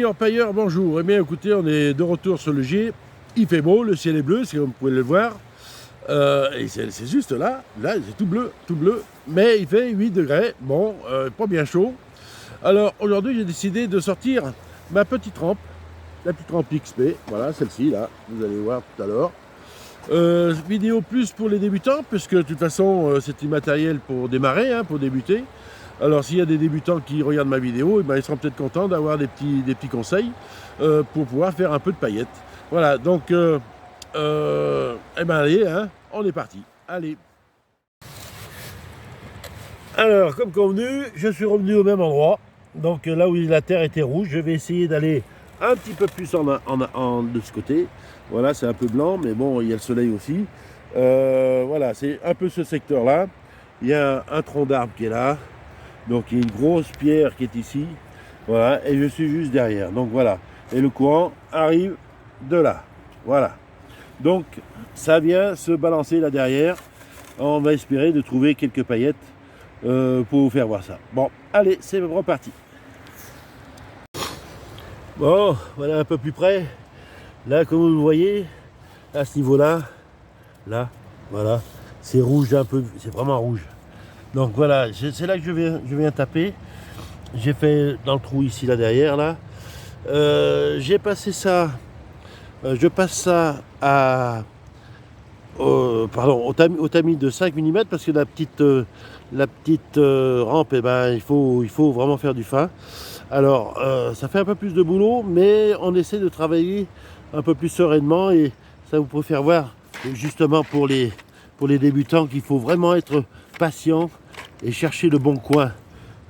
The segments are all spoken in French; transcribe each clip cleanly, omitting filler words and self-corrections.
amis orpailleurs, bonjour. Eh bien écoutez, on est de retour sur le Gier. Il fait beau, le ciel est bleu, comme vous pouvez le voir. Et c'est juste là c'est tout bleu. Mais il fait 8 degrés, bon, pas bien chaud. Alors aujourd'hui j'ai décidé de sortir ma petite rampe, la petite rampe XP, voilà celle-ci là, vous allez voir tout à l'heure. Vidéo plus pour les débutants, puisque de toute façon c'est immatériel pour démarrer, pour débuter. Alors s'il y a des débutants qui regardent ma vidéo, eh ben, ils seront peut-être contents d'avoir des petits conseils pour pouvoir faire un peu de paillettes. Voilà, donc eh ben allez, on est parti. Allez. Alors comme convenu, je suis revenu au même endroit. Donc là où la terre était rouge, je vais essayer d'aller un petit peu plus de ce côté. Voilà, c'est un peu blanc, mais bon, il y a le soleil aussi. Voilà, c'est un peu ce secteur-là. Il y a un tronc d'arbre qui est là. Donc il y a une grosse pierre qui est ici. Voilà, et je suis juste derrière. Donc voilà. Et le courant arrive de là. Voilà. Donc ça vient se balancer là derrière. On va espérer de trouver quelques paillettes pour vous faire voir ça. Bon, allez, c'est reparti. Bon, voilà un peu plus près. Là, comme vous le voyez, à ce niveau-là, là, voilà, c'est rouge un peu, c'est vraiment rouge. Donc voilà, c'est là que je viens taper. J'ai fait dans le trou ici, là derrière, là. J'ai passé ça, je passe ça au tamis de 5 mm parce que la petite rampe, eh ben, il faut vraiment faire du fin. Alors, ça fait un peu plus de boulot, mais on essaie de travailler un peu plus sereinement et ça vous peut faire voir, justement pour les débutants, qu'il faut vraiment être patient et chercher le bon coin,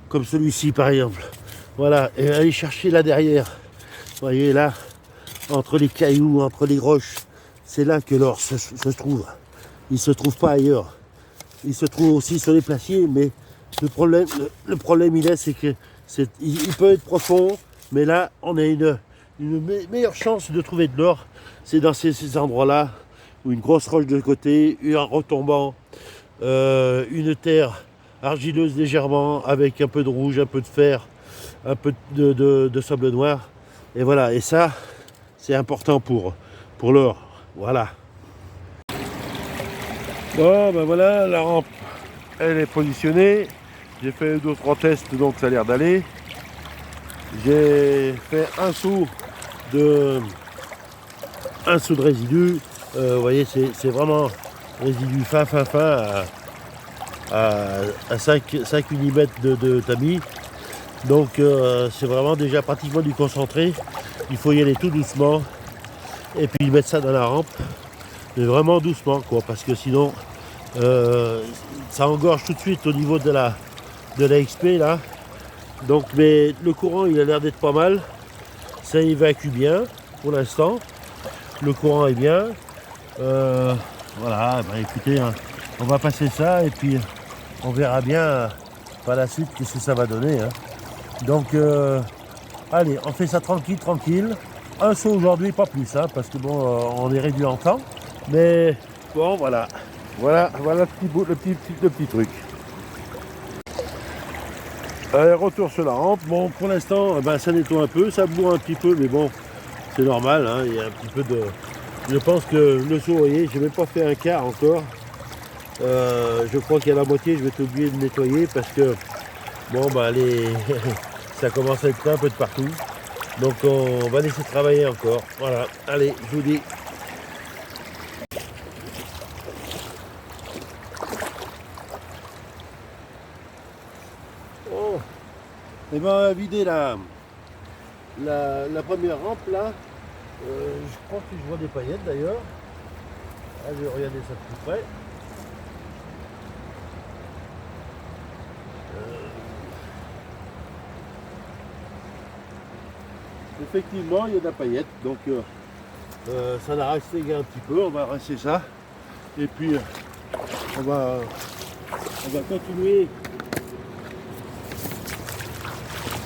comme celui-ci par exemple. Voilà, et aller chercher là derrière. Vous voyez là, entre les cailloux, entre les roches, c'est là que l'or se trouve. Il ne se trouve pas ailleurs. Il se trouve aussi sur les placiers, mais le problème il est, c'est que il peut être profond, mais là on a une meilleure chance de trouver de l'or, c'est dans ces endroits-là, où une grosse roche de côté, un retombant, une terre argileuse légèrement, avec un peu de rouge, un peu de fer, un peu de sable noir. Et voilà, et ça, c'est important pour l'or. Voilà. Bon, ben voilà, la rampe, elle est positionnée. J'ai fait 2-3 tests, donc ça a l'air d'aller. J'ai fait un seau de résidus. Vous voyez, c'est vraiment résidu fin à 5 mm de tamis. Donc c'est vraiment déjà pratiquement du concentré. Il faut y aller tout doucement et puis mettre ça dans la rampe, mais vraiment doucement quoi, parce que sinon ça engorge tout de suite au niveau de la XP là. Donc mais le courant il a l'air d'être pas mal, ça évacue bien pour l'instant, le courant est bien. Voilà, bah écoutez, on va passer ça et puis on verra bien par la suite qu'est-ce que ça va donner. Donc allez, on fait ça tranquille. Un saut aujourd'hui, pas plus, parce que bon, on est réduit en temps. Mais bon, voilà le petit truc. Allez, retour sur la rampe. Bon, pour l'instant, ça nettoie un peu, ça bourre un petit peu, mais bon, c'est normal. Il y a un petit peu de... Je pense que le saut, vous voyez, je n'ai même pas fait un quart encore. Je crois qu'à la moitié, je vais être obligé de nettoyer parce que bon, ça commence à être un peu de partout. Donc on va laisser travailler encore. Voilà, allez, je vous dis. Oh, et ben on va vider la première rampe là. Je crois que je vois des paillettes d'ailleurs. Allez, regardez ça de plus près. Effectivement, il y a de la paillette, donc ça a resté un petit peu, on va rester ça. Et puis on va continuer.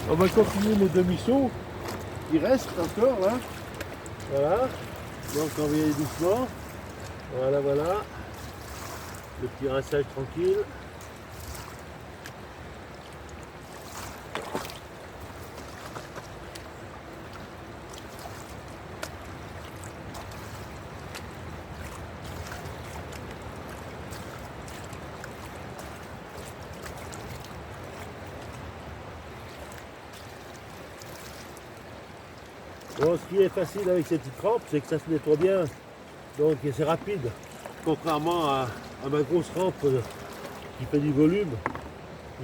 On va continuer nos demi-sauts. Il reste encore là. Voilà. Donc on va y aller doucement. Voilà. Le petit rinçage tranquille. Bon, ce qui est facile avec ces petites rampes, c'est que ça se nettoie bien, donc c'est rapide, contrairement à ma grosse rampe qui fait du volume.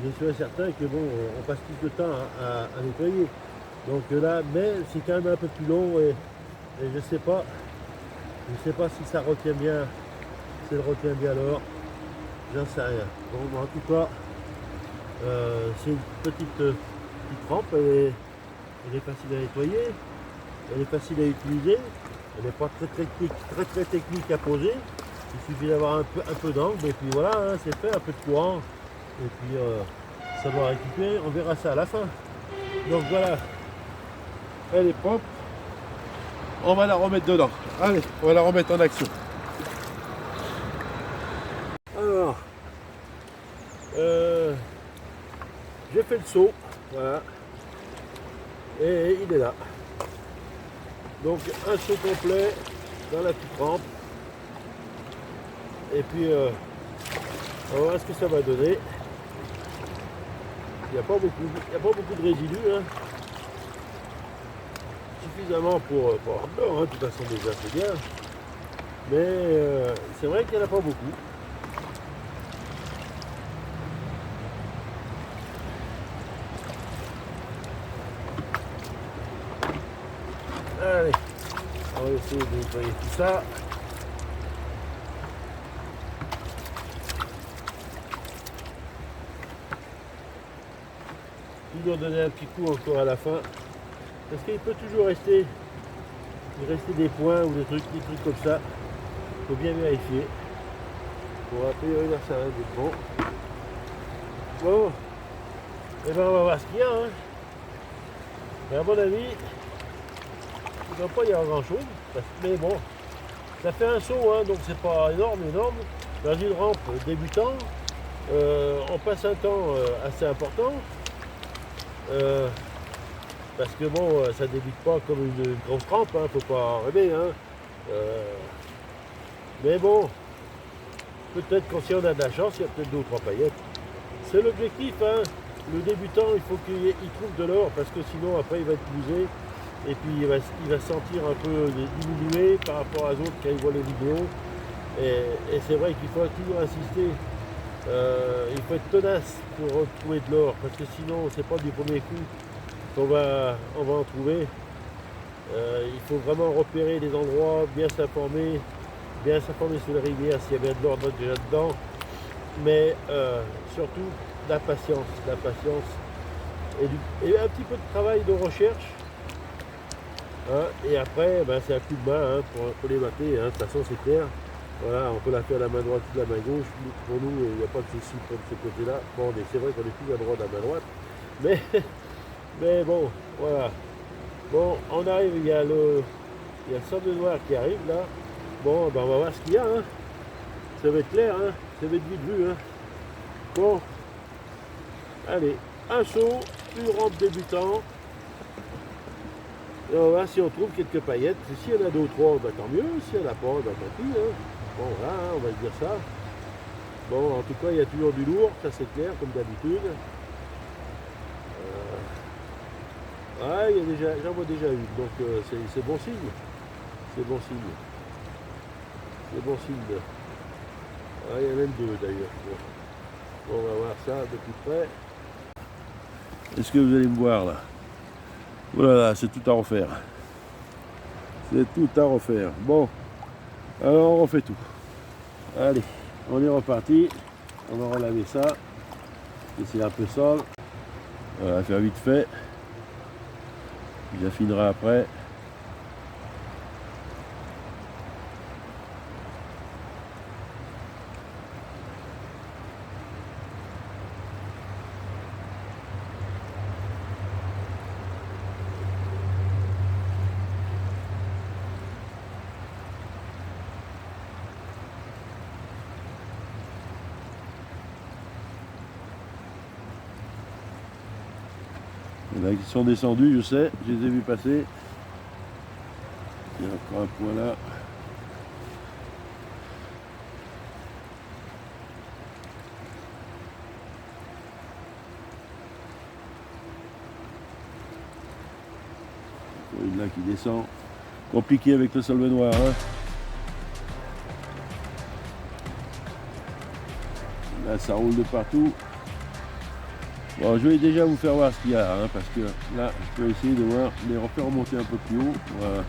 Je suis certain que bon, on passe plus de temps à nettoyer. Donc là, mais c'est quand même un peu plus long et je sais pas si ça retient bien, si elle retient bien l'or, j'en sais rien. Bon, en tout cas, c'est une petite rampe, elle est facile à nettoyer, elle est facile à utiliser, elle n'est pas très technique à poser. Il suffit d'avoir un peu d'angle et puis voilà, hein, c'est fait, un peu de courant et puis ça va récupérer, on verra ça à la fin. Donc voilà, elle est propre, on va la remettre dedans. Allez, on va la remettre en action. Alors, j'ai fait le saut, voilà, et il est là. Donc un saut complet dans la petite rampe. Et puis on va voir ce que ça va donner. Il n'y a pas beaucoup de résidus. Hein. Suffisamment pour avoir peur, hein. De toute façon déjà c'est bien. Mais c'est vrai qu'il n'y en a pas beaucoup. Allez, on va essayer de nettoyer tout ça. Toujours donner un petit coup encore à la fin. Parce qu'il peut toujours rester des points ou des trucs comme ça. Il faut bien vérifier. Bon, a priori là ça va être bon. Bon, et ben on va voir ce qu'il y a. Hein. Mais à mon avis, il ne doit pas y avoir grand chose. Mais bon, ça fait un saut, hein, donc c'est pas énorme. Dans une rampe débutant, on passe un temps assez important. Parce que bon, ça débute pas comme une grosse rampe, hein, faut pas rêver. Hein. Mais bon, peut-être que si on a de la chance, il y a peut-être 2 ou 3 paillettes. C'est l'objectif, hein. Le débutant, il faut qu'il trouve de l'or, parce que sinon après il va être usé. Et puis il va se sentir un peu diminué par rapport aux autres quand il voit les vidéos. Et c'est vrai qu'il faut toujours insister. Il faut être tenace pour retrouver de l'or, parce que sinon c'est pas du premier coup qu'on va en trouver. Il faut vraiment repérer les endroits, bien s'informer sur les rivières s'il y a bien de l'or déjà dedans. Mais surtout la patience et un petit peu de travail de recherche. Hein, et après, ben, c'est un coup de main, hein, pour les mater. Hein, de toute façon, c'est clair. Voilà, on peut la faire de la main droite ou de la main gauche. Pour nous, il n'y a pas de souci pour ce côté-là. Bon, c'est vrai qu'on est plus à droite à la main droite. Mais bon, voilà. Bon, on arrive, il y a le sable noir qui arrive là. Bon, ben, on va voir ce qu'il y a. Hein. Ça va être clair, hein. Ça va être vite vu. Hein. Bon, allez, un saut, une rampe débutant. Et on va voir si on trouve quelques paillettes. S'il y en a 2 ou 3, ben, tant mieux. S'il n'y en a pas, ben, tant pis. Hein. Bon, voilà, hein, on va se dire ça. Bon, en tout cas, il y a toujours du lourd, ça c'est clair, comme d'habitude. Ah, j'en vois déjà une, donc c'est bon signe. C'est bon signe. C'est bon signe. Ah, il y en a même 2 d'ailleurs. Bon, on va voir ça de plus près. Est-ce que vous allez me voir là? Voilà, c'est tout à refaire. C'est tout à refaire. Bon, alors on refait tout. Allez, on est reparti. On va relaver ça. Et c'est un peu sale. On va faire vite fait. J'affinerai après. Il y en a qui sont descendus, je sais, je les ai vus passer. Il y a encore un point là. là qui descend. Compliqué avec le sol noir. Hein. Là, ça roule de partout. Bon, je vais déjà vous faire voir ce qu'il y a, hein, parce que là, je peux essayer de voir, les refaire remonter un peu plus haut. Voilà.